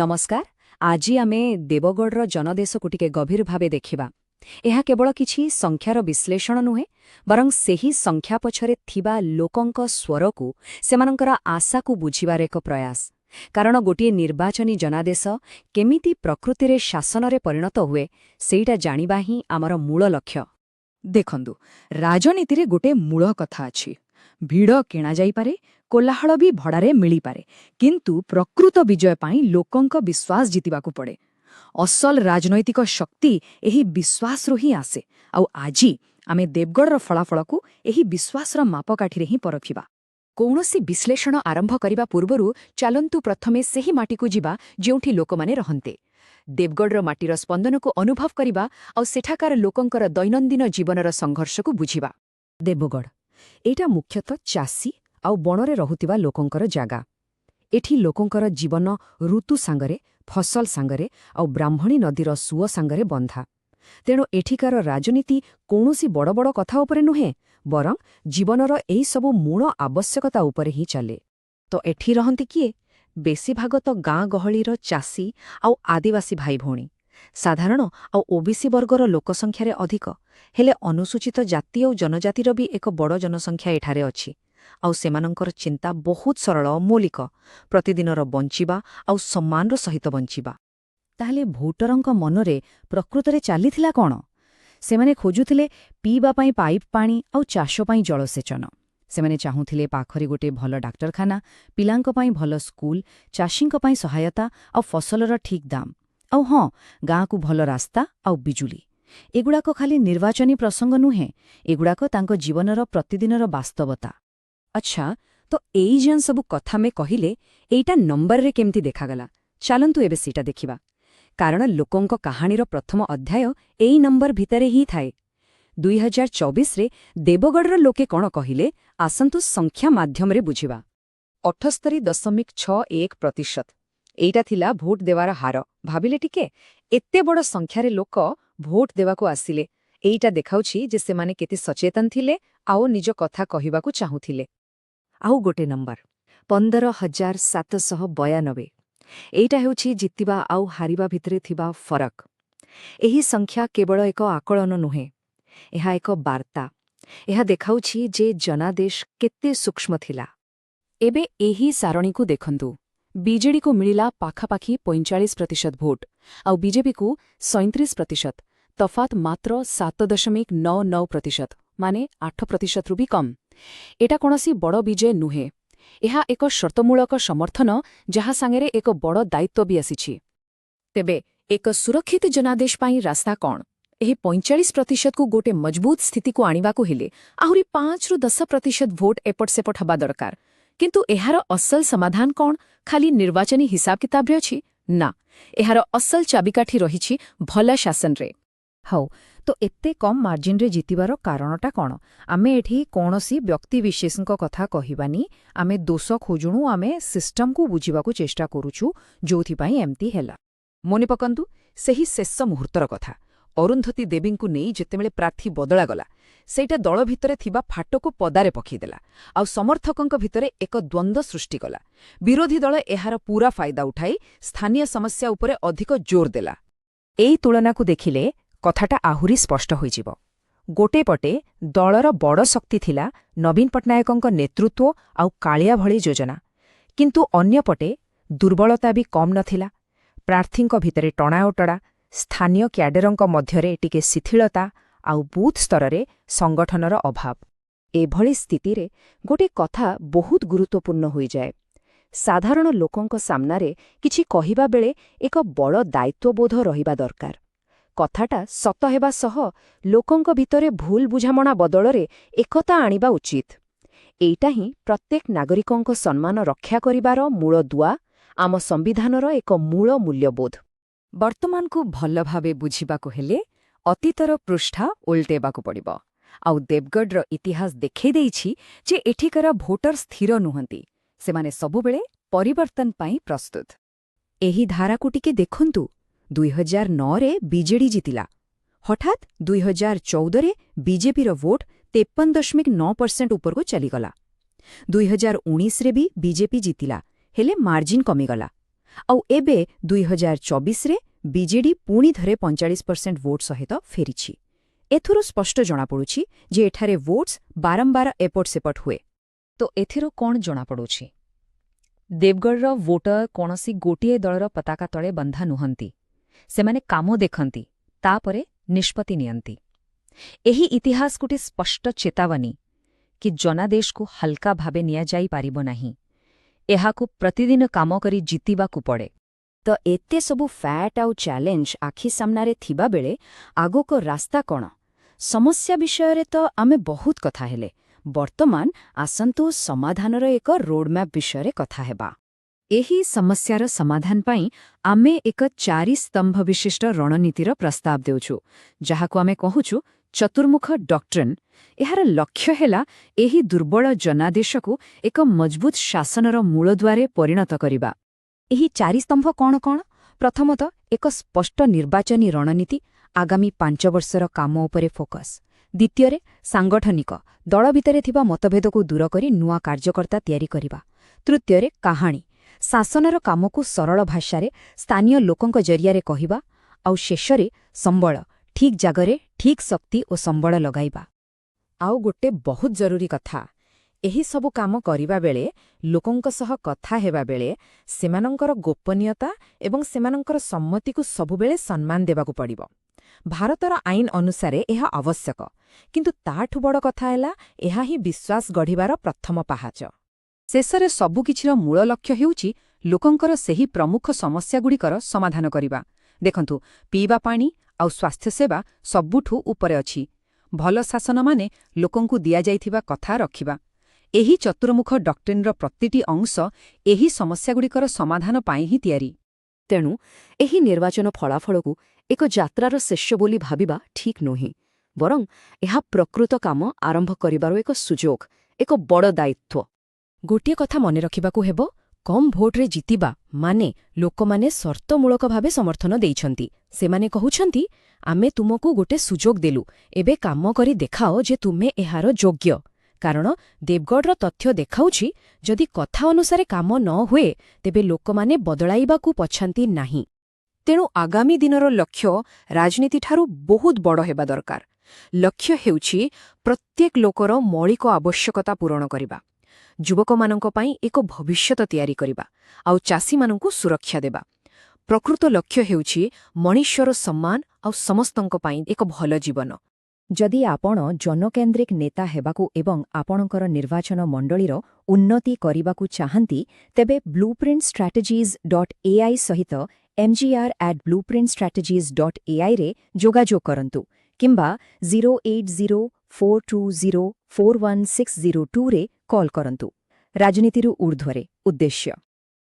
ନମସ୍କାର। ଆଜି ଆମେ ଦେବଗଡ଼ର ଜନଦେଶକୁ ଟିକେ ଗଭୀର ଭାବେ ଦେଖିବା। ଏହା କେବଳ କିଛି ସଂଖ୍ୟାର ବିଶ୍ଳେଷଣ ନୁହେଁ, ବରଂ ସେହି ସଂଖ୍ୟା ପଛରେ ଥିବା ଲୋକଙ୍କ ସ୍ୱରକୁ, ସେମାନଙ୍କର ଆଶାକୁ ବୁଝିବାର ଏକ ପ୍ରୟାସ। କାରଣ ଗୋଟିଏ ନିର୍ବାଚନୀ ଜନାଦେଶ କେମିତି ପ୍ରକୃତିରେ ଶାସନରେ ପରିଣତ ହୁଏ, ସେଇଟା ଜାଣିବା ହିଁ ଆମର ମୂଳ ଲକ୍ଷ୍ୟ। ଦେଖନ୍ତୁ, ରାଜନୀତିରେ ଗୋଟେ ମୂଳ କଥା ଅଛି। ଭିଡ଼ କିଣାଯାଇପାରେ, କୋଲାହଳ ବି ଭଡ଼ାରେ ମିଳିପାରେ, କିନ୍ତୁ ପ୍ରକୃତ ବିଜୟ ପାଇଁ ଲୋକଙ୍କ ବିଶ୍ୱାସ ଜିତିବାକୁ ପଡ଼େ। ଅସଲ ରାଜନୈତିକ ଶକ୍ତି ଏହି ବିଶ୍ୱାସରୁ ହିଁ ଆସେ, ଆଉ ଆଜି ଆମେ ଦେବଗଡ଼ର ଫଳାଫଳକୁ ଏହି ବିଶ୍ୱାସର ମାପକାଠିରେ ହିଁ ପରଖିବା। କୌଣସି ବିଶ୍ଳେଷଣ ଆରମ୍ଭ କରିବା ପୂର୍ବରୁ ଚାଲନ୍ତୁ ପ୍ରଥମେ ସେହି ମାଟିକୁ ଯିବା ଯେଉଁଠି ଲୋକମାନେ ରହନ୍ତି। ଦେବଗଡ଼ର ମାଟିର ସ୍ପନ୍ଦନକୁ ଅନୁଭବ କରିବା ଆଉ ସେଠାକାର ଲୋକଙ୍କର ଦୈନନ୍ଦିନ ଜୀବନର ସଂଘର୍ଷକୁ ବୁଝିବା। ଦେବଗଡ଼ ଏଇଟା ମୁଖ୍ୟତଃ ଚାଷୀ ଆଉ ବଣରେ ରହୁଥିବା ଲୋକଙ୍କର ଜାଗା। ଏଠି ଲୋକଙ୍କର ଜୀବନ ଋତୁ ସାଙ୍ଗରେ, ଫସଲ ସାଙ୍ଗରେ ଆଉ ବ୍ରାହ୍ମଣୀ ନଦୀର ସୁଅ ସାଙ୍ଗରେ ବନ୍ଧା। ତେଣୁ ଏଠିକାର ରାଜନୀତି କୌଣସି ବଡ଼ ବଡ଼ କଥା ଉପରେ ନୁହେଁ, ବରଂ ଜୀବନର ଏହିସବୁ ମୂଳ ଆବଶ୍ୟକତା ଉପରେ ହିଁ ଚାଲେ। ତ ଏଠି ରହନ୍ତି କିଏ? ବେଶୀଭାଗ ତ ଗାଁ ଗହଳିର ଚାଷୀ ଆଉ ଆଦିବାସୀ ଭାଇ ଭଉଣୀ। ସାଧାରଣ ଆଉ ଓବିସି ବର୍ଗର ଲୋକସଂଖ୍ୟାରେ ଅଧିକ, ହେଲେ ଅନୁସୂଚିତ ଜାତି ଆଉ ଜନଜାତିର ବି ଏକ ବଡ଼ ଜନସଂଖ୍ୟା ଏଠାରେ ଅଛି। ଆଉ ସେମାନଙ୍କର ଚିନ୍ତା ବହୁତ ସରଳ ଓ ମୌଳିକ, ପ୍ରତିଦିନର ବଞ୍ଚିବା ଆଉ ସମ୍ମାନର ସହିତ ବଞ୍ଚିବା। ତାହେଲେ ଭୋଟରଙ୍କ ମନରେ ପ୍ରକୃତରେ ଚାଲିଥିଲା କ'ଣ? ସେମାନେ ଖୋଜୁଥିଲେ ପିଇବା ପାଇଁ ପାଇପ୍ ପାଣି ଆଉ ଚାଷ ପାଇଁ ଜଳସେଚନ। ସେମାନେ ଚାହୁଁଥିଲେ ପାଖରେ ଗୋଟେ ଭଲ ଡାକ୍ତରଖାନା, ପିଲାଙ୍କ ପାଇଁ ଭଲ ସ୍କୁଲ, ଚାଷୀଙ୍କ ପାଇଁ ସହାୟତା ଆଉ ଫସଲର ଠିକ୍ ଦାମ। ଆଉ ହଁ, ଗାଁକୁ ଭଲ ରାସ୍ତା ଆଉ ବିଜୁଳି। ଏଗୁଡ଼ାକ ଖାଲି ନିର୍ବାଚନୀ ପ୍ରସଙ୍ଗ ନୁହେଁ, ଏଗୁଡ଼ାକ ତାଙ୍କ ଜୀବନର ପ୍ରତିଦିନର ବାସ୍ତବତା। ଆଚ୍ଛା, ତ ଏଇ ଯେଉଁ ସବୁ କଥା ଆମେ କହିଲେ, ଏଇଟା ନମ୍ବରରେ କେମିତି ଦେଖାଗଲା? ଚାଲନ୍ତୁ ଏବେ ସେଇଟା ଦେଖିବା। କାରଣ ଲୋକଙ୍କ କାହାଣୀର ପ୍ରଥମ ଅଧ୍ୟାୟ ଏଇ ନମ୍ବର ଭିତରେ ହିଁ ଥାଏ। 2024ରେ ଦେବଗଡ଼ର ଲୋକେ କ'ଣ କହିଲେ, ଆସନ୍ତୁ ସଂଖ୍ୟା ମାଧ୍ୟମରେ ବୁଝିବା। 78.61%। ଏଇଟା ଥିଲା ଭୋଟ ଦେବାର ହାର। ଭାବିଲେ ଟିକେ, ଏତେ ବଡ଼ ସଂଖ୍ୟାରେ ଲୋକ ଭୋଟ ଦେବାକୁ ଆସିଲେ। ଏଇଟା ଦେଖାଉଛି ଯେ ସେମାନେ କେତେ ସଚେତନ ଥିଲେ ଆଉ ନିଜ କଥା କହିବାକୁ ଚାହୁଁଥିଲେ। ଆଉ ଗୋଟେ ନମ୍ବର 15,792। ଏଇଟା ହେଉଛି ଜିତିବା ଆଉ ହାରିବା ଭିତରେ ଥିବା ଫରକ। ଏହି ସଂଖ୍ୟା କେବଳ ଏକ ଆକଳନ ନୁହେଁ, ଏହା ଏକ ବାର୍ତ୍ତା। ଏହା ଦେଖାଉଛି ଯେ ଜନାଦେଶ କେତେ ସୂକ୍ଷ୍ମ ଥିଲା। ଏବେ ଏହି ସାରଣୀକୁ ଦେଖନ୍ତୁ। ବିଜେଡିକୁ ମିଳିଲା ପାଖାପାଖି 45% ଭୋଟ, ଆଉ ବିଜେପିକୁ 37%। ତଫାତ୍ ମାତ୍ର 7.99%, ମାନେ 8%ରୁ ବି କମ୍। ଏଟା କୌଣସି ବଡ଼ ବିଜୟ ନୁହେଁ। ଏହା ଏକ ସର୍ତ୍ତମୂଳକ ସମର୍ଥନ, ଯାହା ସାଙ୍ଗରେ ଏକ ବଡ଼ ଦାୟିତ୍ୱ ବି ଆସିଛି। ତେବେ ଏକ ସୁରକ୍ଷିତ ଜନାଦେଶ ପାଇଁ ରାସ୍ତା କ'ଣ? ଏହି 45%କୁ ଗୋଟେ ମଜବୁତ ସ୍ଥିତିକୁ ଆଣିବାକୁ ହେଲେ ଆହୁରି 5-10% ଭୋଟ ଏପଟ ସେପଟ ହେବା ଦରକାର। କିନ୍ତୁ ଏହାର ଅସଲ ସମାଧାନ କ'ଣ ଖାଲି ନିର୍ବାଚନୀ ହିସାବ କିତାବରେ ଅଛି? ନା, ଏହାର ଅସଲ ଚାବିକାଠି ରହିଛି ଭଲ ଶାସନରେ। ହଉ, ତ ଏତେ କମ୍ ମାର୍ଜିନରେ ଜିତିବାର କାରଣଟା କ'ଣ? ଆମେ ଏଠି କୌଣସି ବ୍ୟକ୍ତିବିଶେଷଙ୍କ କଥା କହିବାନି। ଆମେ ଦୋଷ ଖୋଜୁଣୁ, ଆମେ ସିଷ୍ଟମକୁ ବୁଝିବାକୁ ଚେଷ୍ଟା କରୁଛୁ ଯୋଉଥିପାଇଁ ଏମିତି ହେଲା। ମନେ ପକାନ୍ତୁ ସେହି ଶେଷ ମୁହୂର୍ତ୍ତର କଥା। ଅରୁନ୍ଧତୀ ଦେବୀଙ୍କୁ ନେଇ ଯେତେବେଳେ ପ୍ରାର୍ଥୀ ବଦଳାଗଲା, ସେଇଟା ଦଳ ଭିତରେ ଥିବା ଫାଟକୁ ପଦାରେ ପକାଇଦେଲା ଆଉ ସମର୍ଥକଙ୍କ ଭିତରେ ଏକ ଦ୍ୱନ୍ଦ୍ୱ ସୃଷ୍ଟି କଲା। ବିରୋଧୀ ଦଳ ଏହାର ପୂରା ଫାଇଦା ଉଠାଇ ସ୍ଥାନୀୟ ସମସ୍ୟା ଉପରେ ଅଧିକ ଜୋର ଦେଲା। ଏଇ ତୁଳନାକୁ ଦେଖିଲେ କଥାଟା ଆହୁରି ସ୍ପଷ୍ଟ ହୋଇଯିବ। ଗୋଟେ ପଟେ ଦଳର ବଡ଼ ଶକ୍ତି ଥିଲା ନବୀନ ପଟ୍ଟନାୟକଙ୍କ ନେତୃତ୍ୱ ଆଉ କାଳିଆ ଭଳି ଯୋଜନା, କିନ୍ତୁ ଅନ୍ୟପଟେ ଦୁର୍ବଳତା ବି କମ୍ ନଥିଲା। ପ୍ରାର୍ଥୀଙ୍କ ଭିତରେ ଟଣାଓଟରା, ସ୍ଥାନୀୟ କ୍ୟାଡରଙ୍କ ମଧ୍ୟରେ ଟିକେ ଶିଥିଳତା ଆଉ ବୁଥ୍ ସ୍ତରରେ ସଂଗଠନର ଅଭାବ। ଏଭଳି ସ୍ଥିତିରେ ଗୋଟେ କଥା ବହୁତ ଗୁରୁତ୍ୱପୂର୍ଣ୍ଣ ହୋଇଯାଏ। ସାଧାରଣ ଲୋକଙ୍କ ସାମ୍ନାରେ କିଛି କହିବା ବେଳେ ଏକ ବଡ଼ ଦାୟିତ୍ୱବୋଧ ରହିବା ଦରକାର। କଥାଟା ସତ ହେବା ସହ ଲୋକଙ୍କ ଭିତରେ ଭୁଲ ବୁଝାମଣା ବଦଳରେ ଏକତା ଆଣିବା ଉଚିତ। ଏଇଟା ହିଁ ପ୍ରତ୍ୟେକ ନାଗରିକଙ୍କ ସମ୍ମାନ ରକ୍ଷା କରିବାର ମୂଳ ଦୁଆ, ଆମ ସମ୍ବିଧାନର ଏକ ମୂଳ ମୂଲ୍ୟବୋଧ। ବର୍ତ୍ତମାନକୁ ଭଲ ଭାବେ ବୁଝିବାକୁ ହେଲେ ଅତୀତର ପୃଷ୍ଠା ଓଲଟେବାକୁ ପଡ଼ିବ। ଆଉ ଦେବଗଡ଼ର ଇତିହାସ ଦେଖାଇ ଦେଇଛି ଯେ ଏଠିକାର ଭୋଟର ସ୍ଥିର ନୁହନ୍ତି, ସେମାନେ ସବୁବେଳେ ପରିବର୍ତ୍ତନ ପାଇଁ ପ୍ରସ୍ତୁତ। ଏହି ଧାରାକୁ ଟିକେ ଦେଖନ୍ତୁ। 2009ରେ ବିଜେଡି ଜିତିଲା। ହଠାତ୍ 2014ରେ ବିଜେପିର ଭୋଟ 53.9% ଉପରକୁ ଚାଲିଗଲା। 2019ରେ ବି ବିଜେପି ଜିତିଲା, ହେଲେ ମାର୍ଜିନ୍ କମିଗଲା। ଆଉ ଏବେ 2024ରେ ବିଜେଡି ପୁଣି ଥରେ 45% ଭୋଟ ସହିତ ଫେରିଛି। ଏଥିରୁ ସ୍ପଷ୍ଟ ଜଣାପଡ଼ୁଛି ଯେ ଏଠାରେ ଭୋଟ୍ସ ବାରମ୍ବାର ଏପଟ ସେପଟ ହୁଏ। ତ ଏଥିରୁ କ'ଣ ଜଣାପଡ଼ୁଛି? ଦେବଗଡ଼ର ଭୋଟର କୌଣସି ଗୋଟିଏ ଦଳର ପତାକା ତଳେ ବନ୍ଧା ନୁହନ୍ତି। ସେମାନେ କାମ ଦେଖନ୍ତି, ତାପରେ ନିଷ୍ପତ୍ତି ନିଅନ୍ତି। ଏହି ଇତିହାସ ଗୋଟିଏ ସ୍ପଷ୍ଟ ଚେତାବନୀ କି ଜନାଦେଶକୁ ହାଲକା ଭାବେ ନିଆଯାଇପାରିବ ନାହିଁ। ଏହାକୁ ପ୍ରତିଦିନ କାମ କରି ଜିତିବାକୁ ପଡ଼େ। ତ ଏତେ ସବୁ ଫ୍ୟାଟ୍ ଆଉ ଚ୍ୟାଲେଞ୍ଜ ଆଖି ସାମ୍ନାରେ ଥିବାବେଳେ ଆଗକୁ ରାସ୍ତା କ'ଣ? ସମସ୍ୟା ବିଷୟରେ ତ ଆମେ ବହୁତ କଥା ହେଲେ। ବର୍ତ୍ତମାନ ଆସନ୍ତୁ ସମାଧାନର ଏକ ରୋଡମ୍ୟାପ୍ ବିଷୟରେ କଥା ହେବା। ଏହି ସମସ୍ୟାର ସମାଧାନ ପାଇଁ ଆମେ ଏକ 4 ସ୍ତମ୍ଭ ବିଶିଷ୍ଟ ରଣନୀତିର ପ୍ରସ୍ତାବ ଦେଉଛୁ, ଯାହାକୁ ଆମେ କହୁଛୁ ଚତୁର୍ମୁଖ ଡକ୍ଟ୍ରିନ୍। ଏହାର ଲକ୍ଷ୍ୟ ହେଲା ଏହି ଦୁର୍ବଳ ଜନାଦେଶକୁ ଏକ ମଜବୁତ ଶାସନର ମୂଳଦୁଆରେ ପରିଣତ କରିବା। ଏହି 4 ସ୍ତମ୍ଭ କ'ଣ କ'ଣ? ପ୍ରଥମତଃ, ଏକ ସ୍ପଷ୍ଟ ନିର୍ବାଚନୀ ରଣନୀତି, ଆଗାମୀ 5 ବର୍ଷର କାମ ଉପରେ ଫୋକସ୍। ଦ୍ୱିତୀୟରେ, ସାଂଗଠନିକ, ଦଳ ଭିତରେ ଥିବା ମତଭେଦକୁ ଦୂର କରି ନୂଆ କାର୍ଯ୍ୟକର୍ତ୍ତା ତିଆରି କରିବା। ତୃତୀୟରେ, କାହାଣୀ, ଶାସନର କାମକୁ ସରଳ ଭାଷାରେ ସ୍ଥାନୀୟ ଲୋକଙ୍କ ଜରିଆରେ କହିବା। ଆଉ ଶେଷରେ, ସମ୍ବଳ, ଠିକ୍ ଜାଗାରେ ଠିକ୍ ଶକ୍ତି ଓ ସମ୍ବଳ ଲଗାଇବା। ଆଉ ଗୋଟେ ବହୁତ ଜରୁରୀ କଥା, ଏହି ସବୁ କାମ କରିବାବେଳେ, ଲୋକଙ୍କ ସହ କଥା ହେବାବେଳେ ସେମାନଙ୍କର ଗୋପନୀୟତା ଏବଂ ସେମାନଙ୍କର ସମ୍ମତିକୁ ସବୁବେଳେ ସମ୍ମାନ ଦେବାକୁ ପଡ଼ିବ। ଭାରତର ଆଇନ ଅନୁସାରେ ଏହା ଆବଶ୍ୟକ, କିନ୍ତୁ ତାଠୁ ବଡ଼ କଥା ହେଲା ଏହା ହିଁ ବିଶ୍ୱାସ ଗଢ଼ିବାର ପ୍ରଥମ ପାହାଚ। ଶେଷରେ ସବୁକିଛିର ମୂଳ ଲକ୍ଷ୍ୟ ହେଉଛି ଲୋକଙ୍କର ସେହି ପ୍ରମୁଖ ସମସ୍ୟାଗୁଡ଼ିକର ସମାଧାନ କରିବା। ଦେଖନ୍ତୁ, ପିଇବା ପାଣି ଆଉ ସ୍ୱାସ୍ଥ୍ୟସେବା ସବୁଠୁ ଉପରେ ଅଛି। ଭଲ ଶାସନ ମାନେ ଲୋକଙ୍କୁ ଦିଆଯାଇଥିବା କଥା ରଖିବା। ଏହି ଚତୁର୍ମୁଖ ଡକ୍ଟ୍ରିନ୍ର ପ୍ରତିଟି ଅଂଶ ଏହି ସମସ୍ୟାଗୁଡ଼ିକର ସମାଧାନ ପାଇଁ ହିଁ ତିଆରି। ତେଣୁ ଏହି ନିର୍ବାଚନ ଫଳାଫଳକୁ ଏକ ଯାତ୍ରାର ଶେଷ ବୋଲି ଭାବିବା ଠିକ୍ ନୁହେଁ। ବରଂ ଏହା ପ୍ରକୃତ କାମ ଆରମ୍ଭ କରିବାର ଏକ ସୁଯୋଗ, ଏକ ବଡ଼ ଦାୟିତ୍ୱ। ଗୋଟିଏ କଥା ମନେ ରଖିବାକୁ ହେବ, କମ୍ ଭୋଟରେ ଜିତିବା ମାନେ ଲୋକମାନେ ସର୍ତ୍ତମୂଳକ ଭାବେ ସମର୍ଥନ ଦେଇଛନ୍ତି। ସେମାନେ କହୁଛନ୍ତି, ଆମେ ତୁମକୁ ଗୋଟେ ସୁଯୋଗ ଦେଲୁ, ଏବେ କାମ କରି ଦେଖାଅ ଯେ ତୁମେ ଏହାର ଯୋଗ୍ୟ। କାରଣ ଦେବଗଡ଼ର ତଥ୍ୟ ଦେଖାଉଛି, ଯଦି କଥା ଅନୁସାରେ କାମ ନ ହୁଏ, ତେବେ ଲୋକମାନେ ବଦଳାଇବାକୁ ପଛାନ୍ତି ନାହିଁ। ତେଣୁ ଆଗାମୀ ଦିନର ଲକ୍ଷ୍ୟ ରାଜନୀତିଠାରୁ ବହୁତ ବଡ଼ ହେବା ଦରକାର। ଲକ୍ଷ୍ୟ ହେଉଛି ପ୍ରତ୍ୟେକ ଲୋକର ମୌଳିକ ଆବଶ୍ୟକତା ପୂରଣ କରିବା, ଯୁବକମାନଙ୍କ ପାଇଁ ଏକ ଭବିଷ୍ୟତ ତିଆରି କରିବା, ଆଉ ଚାଷୀମାନଙ୍କୁ ସୁରକ୍ଷା ଦେବା। ପ୍ରକୃତ ଲକ୍ଷ୍ୟ ହେଉଛି ମଣିଷର ସମ୍ମାନ ଆଉ ସମସ୍ତଙ୍କ ପାଇଁ ଏକ ଭଲ ଜୀବନ। ଯଦି ଆପଣ ଜନକେନ୍ଦ୍ରିକ ନେତା ହେବାକୁ ଏବଂ ଆପଣଙ୍କର ନିର୍ବାଚନ ମଣ୍ଡଳୀର ଉନ୍ନତି କରିବାକୁ ଚାହାନ୍ତି, ତେବେ blueprintstrategies.ai ସହିତ mgr@blueprintstrategies.ai ରେ ଯୋଗାଯୋଗ କରନ୍ତୁ କିମ୍ବା 0804204162ରେ କଲ୍ କରନ୍ତୁ। ରାଜନୀତିରୁ ଊର୍ଦ୍ଧ୍ୱରେ ଉଦ୍ଦେଶ୍ୟ।